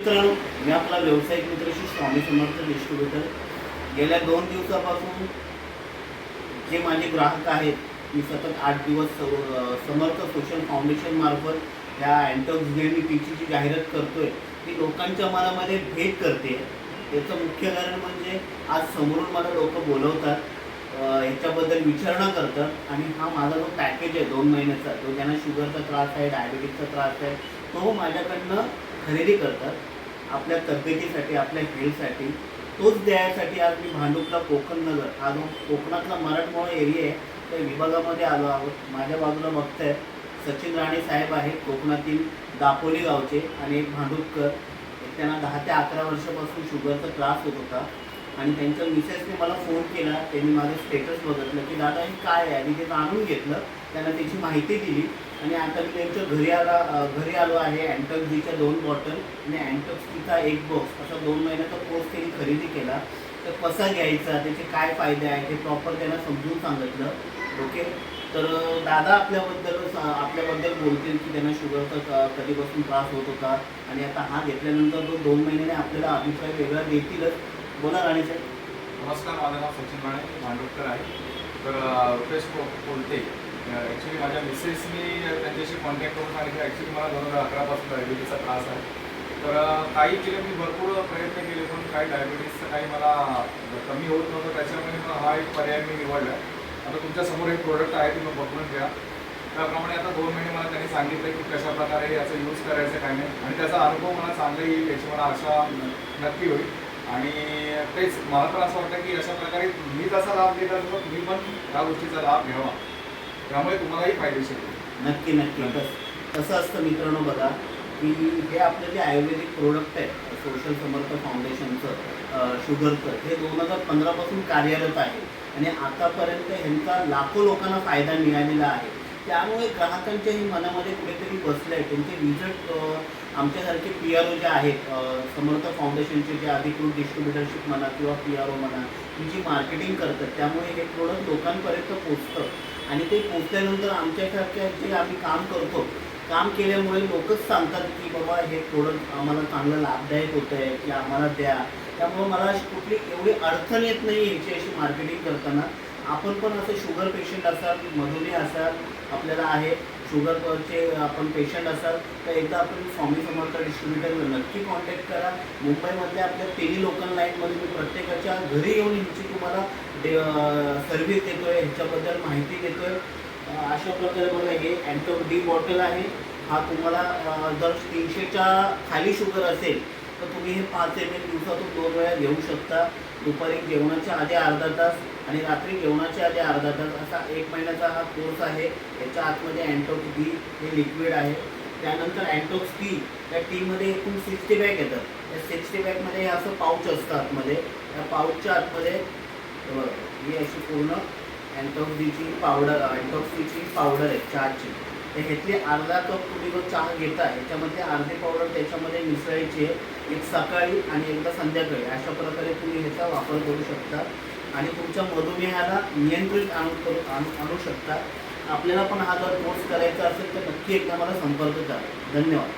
मित्रांनो, मी आपला व्यावसायिक मित्र श्री स्वामी समर्थ डिस्ट्रीब्युटर. गेल्या 2 दिवसापासून जे माझे ग्राहक आहेत, मी सतत 8 दिवस समर्थ सोशल फाउंडेशन मार्फत ह्या अँटॉक्स टीची जी जाहिरात करतोय ती लोकांच्या मनामध्ये भेद करते. याचं मुख्य कारण म्हणजे आज समोरून मला लोक बोलवतात, ह्याच्याबद्दल विचारणा करतात आणि हा माझा जो पॅकेज आहे 2 महिन्याचा, तो ज्यांना शुगरचा त्रास आहे, डायबिटीजचा त्रास आहे, तो माझ्याकडनं खरेदी करतात आपल्या तब्येतीसाठी, आपल्या हेल्थसाठी. तोच द्यायसाठी आज मी भांडुपला कोकण नगर हा जो कोकणातला मराठमोळा एरिया आहे त्या विभागामध्ये आलो आहोत. माझ्या बाजूला बघताय सचिन राणे साहेब आहेत, कोकणातील दापोली गावचे, आणि एक भांडुपकर. त्यांना 10 ते 11 वर्षापासून शुगरचा त्रास होत होता आणि त्यांच्या मिसेसने मला फोन केला. त्यांनी माझं स्टेटस बघितलं की दादा हे काय आहे, आणि ते जाणून घेतलं. त्यांना त्याची माहिती दिली आणि आता मी त्यांच्या घरी आलो आहे. अँटॉक्स 2 बॉटल आणि अँटॉक्सचा 1 बॉक्स असा 2 महिन्याचा कोर्स त्यांनी खरेदी केला. तर कसा घ्यायचा, त्याचे काय फायदे आहेत हे प्रॉपर त्यांना समजून सांगितलं. ओके, तर दादा आपल्याबद्दल बोलतील की त्यांना शुगरचा कधीपासून त्रास होत होता आणि आता हा घेतल्यानंतर तो 2 महिन्याने आपल्याला अभिप्राय वेगळा देतीलच. बोला राणे साहेब. नमस्कार, माझं नाव सचिन राणे, भांडुपकर आहे. तर रुपेश बोलते. ॲक्च्युली माझ्या मिसेसनी त्यांच्याशी कॉन्टॅक्ट करून सांगितलं. ॲक्च्युली मला 2011 पासून डायबिटीसचा त्रास आहे. तर काही केले, मी भरपूर प्रयत्न केले, पण काही डायबिटीसचं काही मला कमी होत नव्हतं. त्याच्यामुळे मग हा एक पर्याय मी निवडला. आता तुमच्यासमोर एक प्रोडक्ट आहे, तुम्ही बघून घ्या. त्याप्रमाणे आता 2 महिने मला त्यांनी सांगितलं की कशाप्रकारे याचं यूज करायचं काय नाही, आणि त्याचा अनुभव मला चांगला येईल याची मला आशा नक्की होईल. आणि तेच मला तर असं वाटतं की अशा प्रकारे मी जसा लाभ घेत असतो तुम्ही पण त्या गोष्टीचा लाभ घ्यावा, त्यामुळे तुम्हालाही फायदेशीर होईल. नक्की नक्की. कसं असतं मित्रांनो, बघा की हे आपलं जे आयुर्वेदिक प्रोडक्ट आहे सोशल समर्थ फाउंडेशनचं शुगरचं, हे 2015 पासून कार्यरत आहे आणि आतापर्यंत ह्यांचा लाखो लोकांना फायदा मिळालेला आहे. त्यामुळे ग्राहकांच्याही मनामध्ये कुठेतरी बसलं आहे. त्यांचे रिझल्ट आमच्यासारखे PRO जे आहेत, समर्थ फाउंडेशनचे जे अधिकृत डिस्ट्रीब्युटरशिप म्हणा किंवा PRO म्हणा, ही जी मार्केटिंग करतात, त्यामुळे हे प्रोडक्ट लोकांपर्यंत पोचतं आणि ते पोचल्यानंतर आमच्यासारख्या जे आम्ही काम केल्यामुळे लोकच सांगतात की बाबा हे प्रोडक्ट आम्हाला चांगलं लाभदायक होतं आहे की आम्हाला द्या. त्यामुळं मला अशी कुठली एवढी अडचण येत नाही ह्याची अशी मार्केटिंग करताना. आपण पण असं शुगर पेशंट असाल, मधुमेह असाल, आपल्याला आहे शुगरचे आपण पेशंट असाल, तर एकदा आपण स्वामी समर्थ डिस्ट्रीब्युटरवर नक्की कॉन्टॅक्ट करा. मुंबईमधल्या आपल्या तिन्ही लोकल लाईनमध्ये मी प्रत्येकाच्या घरी येऊन ह्याची तुम्हाला सर्व्हिस देतो आहे, ह्याच्याबद्दल माहिती देतो आहे. अशा प्रकारे बघा, हे अँटॉक्स बॉटल आहे. हा तुम्हाला जर 300च्या खाली शुगर असेल तर तुम्ही हे 5 ml दिवसातून 2 वेळा घेऊ शकता. दुपारी जेवणाच्या आधी अर्धा तास आणि रात्री जेवणाच्या आधी अर्धा तास, असा 1 महिन्याचा हा कोर्स आहे. याच्या आतमध्ये अँटॉक्स हे लिक्विड आहे. त्यानंतर अँटॉक्स त्या टीमध्ये एकूण 60 बॅग येतात. त्या 60 बॅगमध्ये हे असं पाऊच असतं आतमध्ये. त्या पाऊचच्या आतमध्ये ही अशी पूर्ण अँटॉक्स पावडर आहे चहाची. तर ह्यातली अर्धा कप तुम्ही जो चहा घेता ह्याच्यामध्ये अर्धी पावडर त्याच्यामध्ये मिसळायची आहे. एक सकाळी आणि एकदा संध्याकाळी. अशा प्रकारे तुम्ही ह्याचा वापर करू शकता आणि तुमच्या मधुमेहाला नियंत्रित आणू शकता. आपल्याला पण हा जर कोर्स करायचा असेल तर नक्की एकदा मला संपर्क करा. धन्यवाद.